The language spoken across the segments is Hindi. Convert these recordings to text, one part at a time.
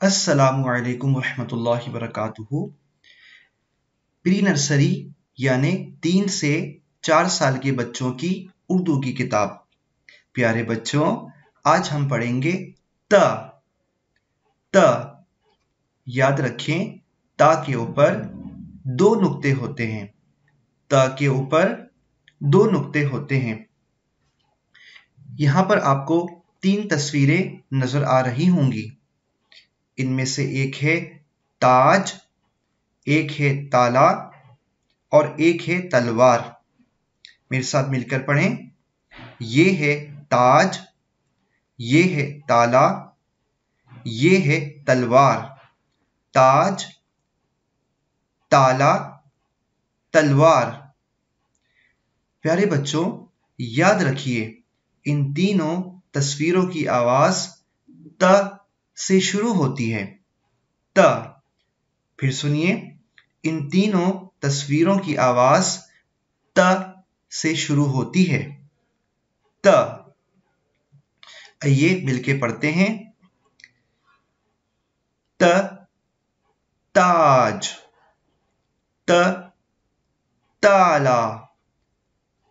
अस्सलामुअलैकुम वरहमतुल्लाहि वबरकातुहू। प्री नर्सरी यानी 3 से 4 साल के बच्चों की उर्दू की किताब। प्यारे बच्चों, आज हम पढ़ेंगे त। याद रखें, ता के ऊपर 2 नुक्ते होते हैं। त के ऊपर 2 नुक्ते होते हैं। यहां पर आपको 3 तस्वीरें नजर आ रही होंगी। इनमें से एक है ताज, एक है ताला और एक है तलवार। मेरे साथ मिलकर पढ़ें। ये है ताज, ये है ताला, ये है तलवार। ताज, ताला, तलवार। प्यारे बच्चों, याद रखिए, इन तीनों तस्वीरों की आवाज त से शुरू होती है। त। फिर सुनिए, इन तीनों तस्वीरों की आवाज त से शुरू होती है। त। आइए मिलके पढ़ते हैं। त ताज, त ताला,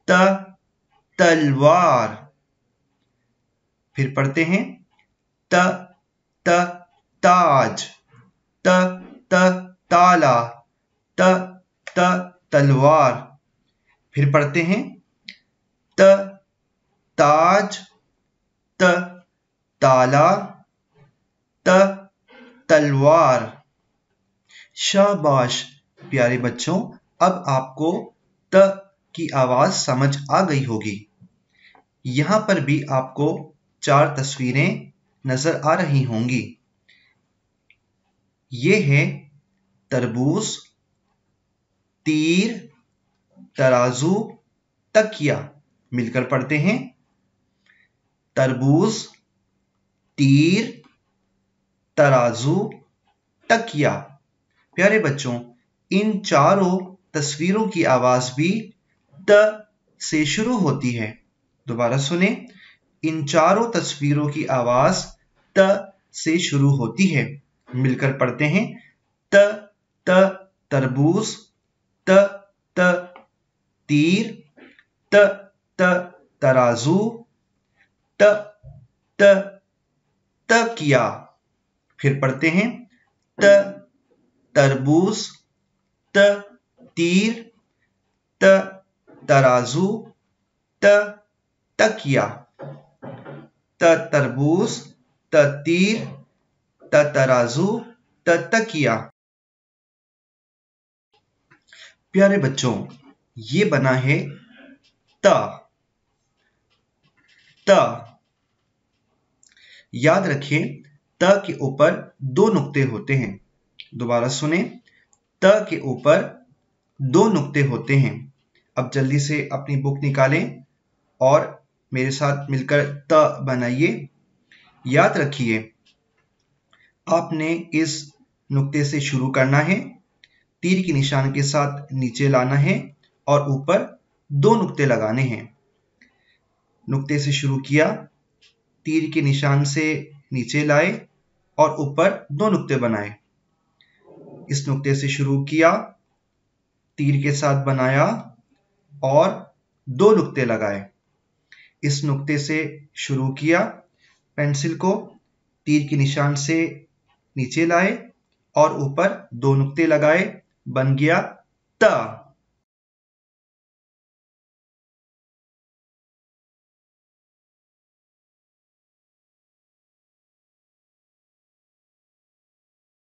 त तलवार। फिर पढ़ते हैं। त ताज, त ताला, त तलवार। फिर पढ़ते हैं। त ताज, त ताला, त तलवार। शाबाश प्यारे बच्चों, अब आपको त की आवाज समझ आ गई होगी। यहां पर भी आपको 4 तस्वीरें नजर आ रही होंगी। ये है तरबूज, तीर, तराजू, तकिया। मिलकर पढ़ते हैं। तरबूज, तीर, तराजू, तकिया। प्यारे बच्चों, इन चारों तस्वीरों की आवाज भी त से शुरू होती है। दोबारा सुने, इन चारों तस्वीरों की आवाज त से शुरू होती है। मिलकर पढ़ते हैं। त तरबूज, त तीर, त तराजू, त तकिया। फिर पढ़ते हैं। त तरबूज, त तीर, त तराजू, त तकिया। त तरबूज, त तीर, त तराजू, त तकिया। प्यारे बच्चों, ये बना है त। याद रखें, त के ऊपर 2 नुक्ते होते हैं। दोबारा सुने, त के ऊपर 2 नुक्ते होते हैं। अब जल्दी से अपनी बुक निकालें और मेरे साथ मिलकर त बनाइए। याद रखिए, आपने इस नुक्ते से शुरू करना है, तीर के निशान के साथ नीचे लाना है और ऊपर 2 नुक्ते लगाने हैं। नुक्ते से शुरू किया, तीर के निशान से नीचे लाए और ऊपर 2 नुक्ते बनाए। इस नुक्ते से शुरू किया, तीर के साथ बनाया और 2 नुक्ते लगाए। इस नुक्ते से शुरू किया, पेंसिल को तीर के निशान से नीचे लाए और ऊपर 2 नुक्ते लगाए। बन गया त।